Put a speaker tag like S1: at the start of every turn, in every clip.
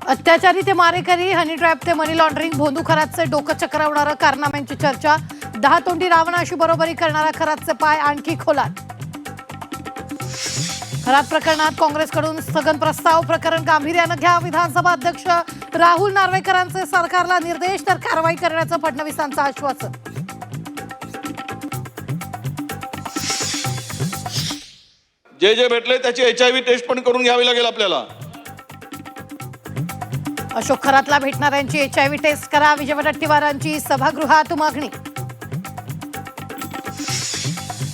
S1: अत्याचारी ते मारेकरी, हनी ट्रॅप ते मनी लॉन्ड्रिंग, भोंदू खरातचे डोकं चक्रावणारं कारनाम्यांची चर्चा, 10 तोंडी रावणाशी बरोबरी करणारा खरातचे पाय आणखी खोलात. खरात प्रकरणात काँग्रेसकडून स्थगन प्रस्ताव, प्रकरण गांभीर्यानं घ्या, विधानसभा अध्यक्ष राहुल नार्वेकरांचे सरकारला निर्देश, तर कारवाई करण्याचं फडणवीसांचं आश्वासन.
S2: जे जे भेटले त्याची HIV टेस्ट पण करून घ्यावी लागेल आपल्याला.
S1: अशोक खरातला भेटणाऱ्यांची HIV टेस्ट करा, विजय वडेट्टीवारांची सभागृहात मागणी.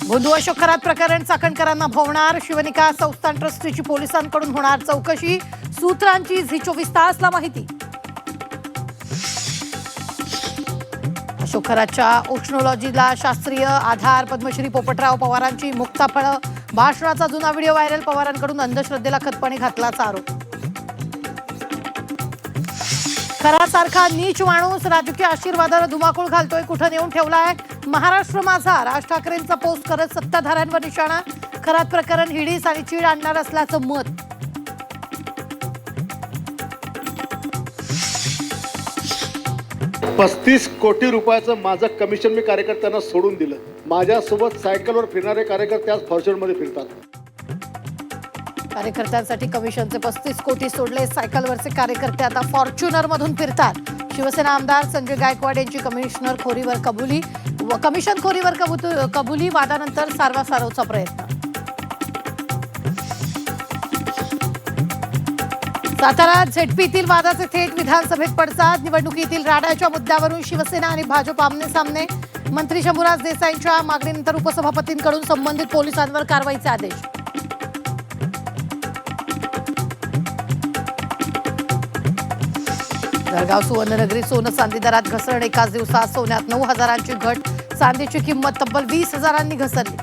S1: भोंदू अशोक खरात प्रकरण चाकणकरांना भोवणार, शिवनिका संस्थान ट्रस्टीची पोलिसांकडून होणार चौकशी, सूत्रांची झी 24 तासला माहिती. अशोक खरातच्या ओशनॉलॉजीला शास्त्रीय आधार, पद्मश्री पोपटराव पवारांची मुक्ताफळं, भाषणाचा जुना व्हिडिओ व्हायरल, पवारांकडून अंधश्रद्धेला खतपाणी घातल्याचा आरोप. खरासारखा नीच माणूस राजकीय आशीर्वादाला धुमाकूळ घालतोय, कुठं नेऊन ठेवलाय महाराष्ट्र माझा, राज ठाकरेंचा पोस्ट करत सत्ताधाऱ्यांवर निशाणा, खरात प्रकरण हिडीस आणि चीड आणणार असल्याचं मत.
S3: ₹35 कोटी माझं कमिशन मी कार्यकर्त्यांना सोडून दिलं. माझ्यासोबत सायकलवर फिरणारे कार्यकर्ते आज फॉर्च्युनरमध्ये फिरतात.
S1: कार्यकर्त्यांसाठी कमिशनचे 35 कोटी सोडले, सायकलवरचे कार्यकर्ते आता फॉर्च्युनर मधून फिरतात. शिवसेना आमदार संजय गायकवाड यांची कमिशन खोरीवर कबुली, वादानंतर सारवासारवचा प्रयत्न. सातारा झेडपीतील वादाचे थेट विधानसभेत पडसाद, निवडणुकीतील राड्याच्या मुद्द्यावरून शिवसेना आणि भाजप आमने सामने, मंत्री शंभूराज देसाईंच्या मागणीनंतर उपसभापतींकडून संबंधित पोलिसांवर कारवाईचे आदेश. जळगाव सुवर्णनगरी सोनं चांदी दरात घसरण, एकाच दिवसात सोन्यात 9,000ची घट, चांदीची किंमत तब्बल 20,000नी घसरली.